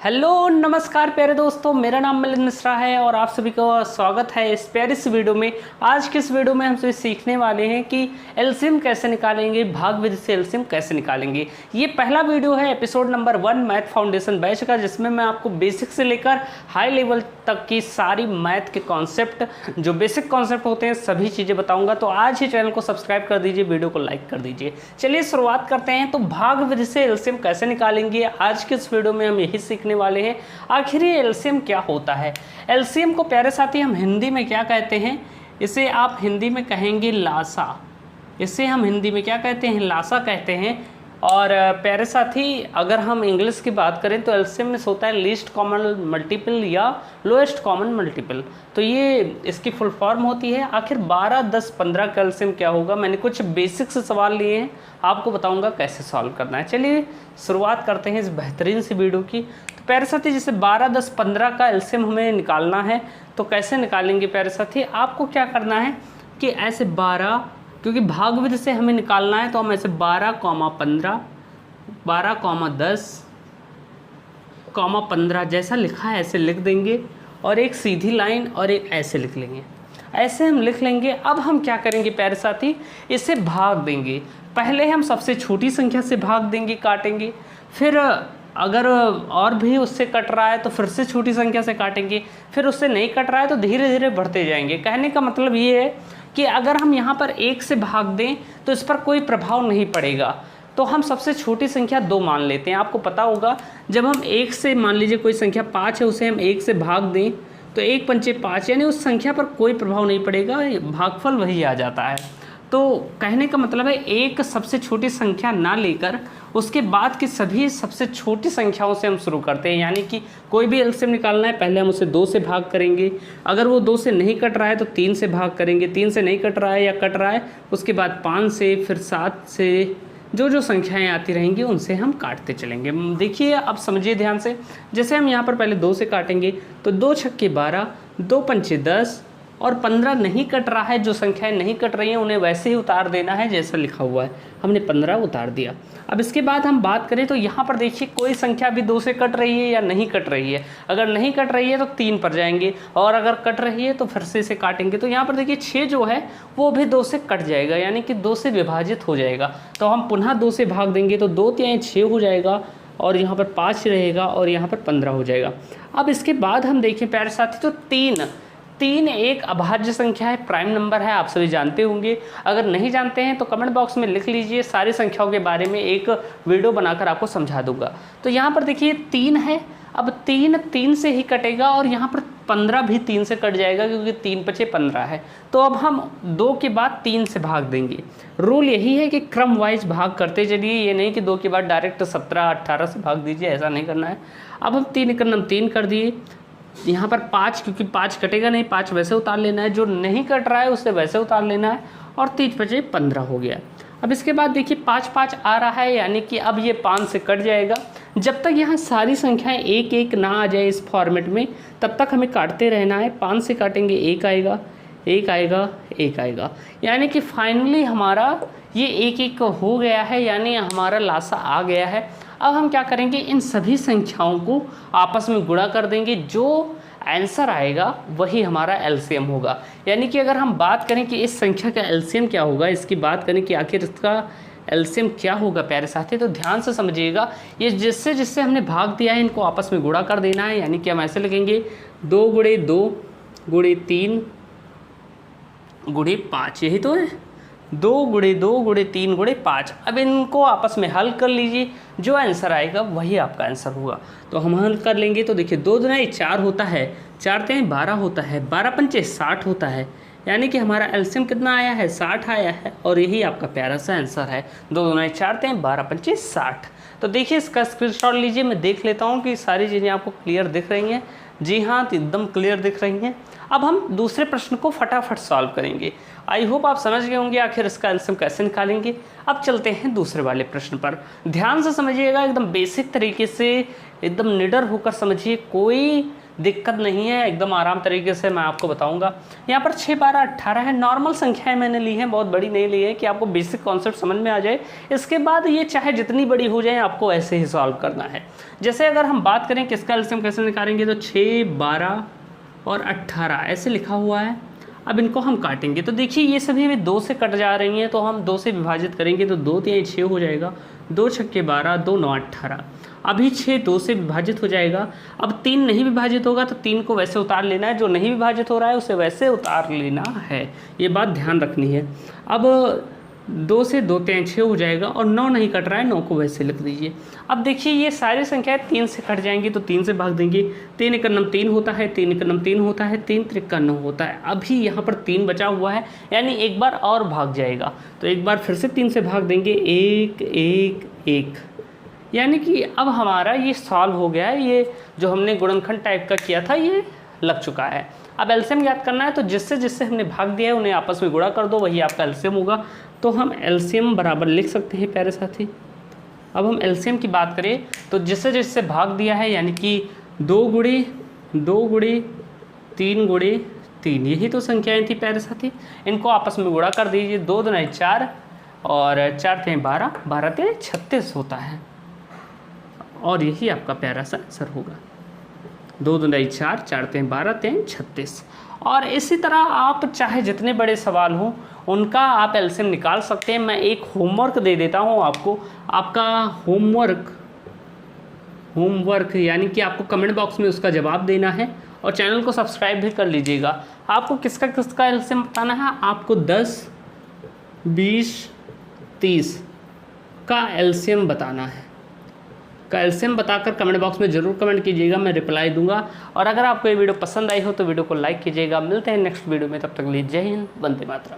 Hello नमस्कार प्यारे दोस्तों, मेरा नाम मिलिंद मिश्रा है और आप सभी का स्वागत है इस प्यारी सी वीडियो में। आज की इस वीडियो में हम सभी सीखने वाले हैं कि एलसीएम कैसे निकालेंगे, भाग विधि से एलसीएम कैसे निकालेंगे। ये पहला वीडियो है episode number 1 math foundation batch का, जिसमें मैं आपको बेसिक से लेकर हाई लेवल तक की सारी मैथ के कॉन्सेप्ट, जो बेसिक कॉन्सेप्ट होते हैं, सभी चीज़ें बताऊँगा। तो आज ही चैनल को सब्सक्राइब कर दीजिए, वीडियो को लाइक कर दीजिए। चलिए शुरुआत करते हैं। तो भाग विधि से एलसीएम कैसे निकालेंगे, आज के इस वीडियो में हम यही सीखने वाले हैं। आखिर ये एलसीएम क्या होता है। एलसीएम को प्यारे साथी हम हिंदी में क्या कहते हैं, इसे आप हिंदी में कहेंगे लासा। इसे हम हिंदी में क्या कहते हैं, लासा कहते हैं। और प्यारे साथी अगर हम इंग्लिश की बात करें तो एलसीएम में होता है लीस्ट कॉमन मल्टीपल या लोएस्ट कॉमन मल्टीपल। तो ये इसकी फुल फॉर्म होती है। आखिर 12, 10, 15 का एलसीएम क्या होगा, मैंने कुछ बेसिक से सवाल लिए हैं, आपको बताऊंगा कैसे सॉल्व करना है। चलिए शुरुआत करते हैं इस बेहतरीन सी वीडियो की। तो प्यारे साथी जैसे 12, 10, 15 का एलसीएम हमें निकालना है, तो कैसे निकालेंगे प्यारे साथी। आपको क्या करना है कि ऐसे 12, क्योंकि भाग विधि से हमें निकालना है, तो हम ऐसे 12, 15, 12, 10, 15 जैसा लिखा है ऐसे लिख देंगे, और एक सीधी लाइन और एक ऐसे लिख लेंगे। ऐसे हम लिख लेंगे। अब हम क्या करेंगे प्यारे साथी, इसे भाग देंगे। पहले हम सबसे छोटी संख्या से भाग देंगे, काटेंगे। फिर अगर और भी उससे कट रहा है तो फिर से छोटी संख्या से काटेंगे। फिर उससे नहीं कट रहा है तो धीरे धीरे बढ़ते जाएंगे। कहने का मतलब ये है कि अगर हम यहाँ पर 1 से भाग दें तो इस पर कोई प्रभाव नहीं पड़ेगा। तो हम सबसे छोटी संख्या 2 मान लेते हैं। आपको पता होगा जब हम 1 से, मान लीजिए कोई संख्या 5 है, उसे हम 1 से भाग दें तो 1 पंचे 5, यानी उस संख्या पर कोई प्रभाव नहीं पड़ेगा, भागफल वही आ जाता है। तो कहने का मतलब है एक सबसे छोटी संख्या ना लेकर उसके बाद की सभी सबसे छोटी संख्याओं से हम शुरू करते हैं। यानी कि कोई भी एलसीएम निकालना है, पहले हम उसे 2 से भाग करेंगे। अगर वो 2 से नहीं कट रहा है तो 3 से भाग करेंगे। 3 से नहीं कट रहा है या कट रहा है, उसके बाद 5 से, फिर 7 से, जो संख्याएं आती रहेंगी उनसे हम काटते चलेंगे। देखिए अब समझिए ध्यान से। जैसे हम यहाँ पर पहले 2 से काटेंगे तो 2 छक्के 12, 2 पंचे 10 और 15 नहीं कट रहा है। जो संख्याएं नहीं कट रही हैं उन्हें वैसे ही उतार देना है जैसा लिखा हुआ है। हमने 15 उतार दिया। अब इसके बाद हम बात करें तो यहाँ पर देखिए कोई संख्या भी 2 से कट रही है या नहीं कट रही है। अगर नहीं कट रही है तो 3 पर जाएंगे, और अगर कट रही है तो फिर से इसे काटेंगे। तो यहाँ पर देखिए 6 जो है वो भी 2 से कट जाएगा, यानी कि 2 से विभाजित हो जाएगा। तो हम पुनः 2 से भाग देंगे तो 2 तिहाई 6 हो जाएगा, और यहाँ पर 5 रहेगा, और यहाँ पर 15 हो जाएगा। अब इसके बाद हम देखें प्यारे साथी तो 3 एक अभाज्य संख्या है, प्राइम नंबर है, आप सभी जानते होंगे। अगर नहीं जानते हैं तो कमेंट बॉक्स में लिख लीजिए, सारी संख्याओं के बारे में एक वीडियो बनाकर आपको समझा दूंगा। तो यहाँ पर देखिए 3 है। अब 3 से ही कटेगा, और यहाँ पर 15 भी 3 से कट जाएगा, क्योंकि 3 पचे 15 है। तो अब हम 2 के बाद 3 से भाग देंगे। रूल यही है कि क्रम वाइज भाग करते चलिए, ये नहीं कि 2 के बाद डायरेक्ट 17, 18 से भाग दीजिए, ऐसा नहीं करना है। अब हम 3 कर दिए। यहाँ पर 5, क्योंकि 5 कटेगा नहीं, 5 वैसे उतार लेना है, जो नहीं कट रहा है उसे वैसे उतार लेना है, और 3 पचे 15 हो गया। अब इसके बाद देखिए 5 5 आ रहा है, यानी कि अब ये 5 से कट जाएगा। जब तक यहाँ सारी संख्याएं 1 1 ना आ जाए इस फॉर्मेट में, तब तक हमें काटते रहना है। 5 से काटेंगे 1 आएगा, 1 आएगा, 1 आएगा, यानी कि फाइनली हमारा ये 1 1 हो गया है, यानी हमारा लासा आ गया है। अब हम क्या करेंगे, इन सभी संख्याओं को आपस में गुणा कर देंगे। जो आंसर आएगा वही हमारा एलसीएम होगा। यानी कि अगर हम बात करें कि इस संख्या का एलसीएम क्या होगा, इसकी बात करें कि आखिर इसका एलसीएम क्या होगा प्यारे साथी, तो ध्यान से समझिएगा। ये जिससे जिससे हमने भाग दिया है इनको आपस में गुणा कर देना है। यानी कि हम ऐसे लिखेंगे 2 गुणे 2 गुणे 3 गुणे 5, यही तो है, 2 गुणे 2 गुणे 3 गुणे 5। अब इनको आपस में हल कर लीजिए, जो आंसर आएगा वही आपका आंसर होगा। तो हम हल कर लेंगे। तो देखिए 2 दूनी 4 होता है, 4 तिहाई 12 होता है, 12 पंचे 60 होता है, यानी कि हमारा एलसीएम कितना आया है, 60 आया है, और यही आपका प्यारा सा आंसर है। 2 दूनी 4 तिहाई 12 पंचे 60। तो देखिए इसका स्क्रीनशॉट लीजिए, मैं देख लेता हूँ कि सारी चीज़ें आपको क्लियर दिख रही हैं। जी हाँ, तो एकदम क्लियर दिख रही हैं। अब हम दूसरे प्रश्न को फटाफट सॉल्व करेंगे। आई होप आप समझ गए होंगे आखिर इसका एलसीएम कैसे निकालेंगे। अब चलते हैं दूसरे वाले प्रश्न पर। ध्यान से समझिएगा, एकदम बेसिक तरीके से, एकदम निडर होकर समझिए। कोई दिक्कत नहीं है, एकदम आराम तरीके से मैं आपको बताऊंगा। यहाँ पर 6, 12, 18 है, नॉर्मल संख्याएं मैंने ली हैं, बहुत बड़ी नहीं ली है, कि आपको बेसिक कॉन्सेप्ट समझ में आ जाए। इसके बाद ये चाहे जितनी बड़ी हो जाए आपको ऐसे ही सॉल्व करना है। जैसे अगर हम बात करें किसका एलसीएम कैसे निकालेंगे, तो 6, 12 और 18 ऐसे लिखा हुआ है। अब इनको हम काटेंगे तो देखिए ये सभी अभी 2 से कट जा रही हैं, तो हम 2 से विभाजित करेंगे तो 2 3 6 हो जाएगा, 2 छक्के 12, 2 9 18। अभी 6 2 से विभाजित हो जाएगा। अब 3 नहीं विभाजित होगा तो 3 को वैसे उतार लेना है, जो नहीं विभाजित हो रहा है उसे वैसे उतार लेना है, ये बात ध्यान रखनी है। अब 2 से 2 3 6 हो जाएगा और 9 नहीं कट रहा है, 9 को वैसे लिख दीजिए। अब देखिए ये सारी संख्याएं 3 से कट जाएंगी तो 3 से भाग देंगे। 3 1 9 3 होता है, 3 1 9 3 होता है, 3 3 9 होता है। अभी यहाँ पर 3 बचा हुआ है, यानी एक बार और भाग जाएगा, तो एक बार फिर से 3 से भाग देंगे, 1 1 1, यानी कि अब हमारा ये सॉल्व हो गया है। ये जो हमने गुणनखंड टाइप का किया था ये लग चुका है। अब एलसीएम याद करना है, तो जिससे जिससे हमने भाग दिया है उन्हें आपस में गुणा कर दो, वही आपका एलसीएम होगा। तो हम एलसीएम बराबर लिख सकते हैं प्यारे साथी। अब हम एलसीएम की बात करें तो जिससे जिससे भाग दिया है, यानी कि 2 गुणे 2 गुणे 3 गुणे 3, यही तो संख्याएं थी प्यारे साथी। इनको आपस में गुणा कर दीजिए, 2 दूनी 4 और 4 3 12, 12 3 36 होता है, और यही आपका प्यारा सा आंसर होगा। 2 दूनी 4, 4 3 12, 3 36। और इसी तरह आप चाहे जितने बड़े सवाल हों उनका आप एलसीएम निकाल सकते हैं। मैं एक होमवर्क दे देता हूं आपको। आपका होमवर्क यानी कि आपको कमेंट बॉक्स में उसका जवाब देना है, और चैनल को सब्सक्राइब भी कर लीजिएगा। आपको किसका किसका एलसीएम बताना है, आपको 10, 20, 30 का एलसीएम बताना है। का एलसीएम बताकर कमेंट बॉक्स में ज़रूर कमेंट कीजिएगा, मैं रिप्लाई दूंगा। और अगर आपको ये वीडियो पसंद आई हो तो वीडियो को लाइक कीजिएगा। मिलते हैं नेक्स्ट वीडियो में, तब तक के लिए जय हिंद, वंदे मातरम।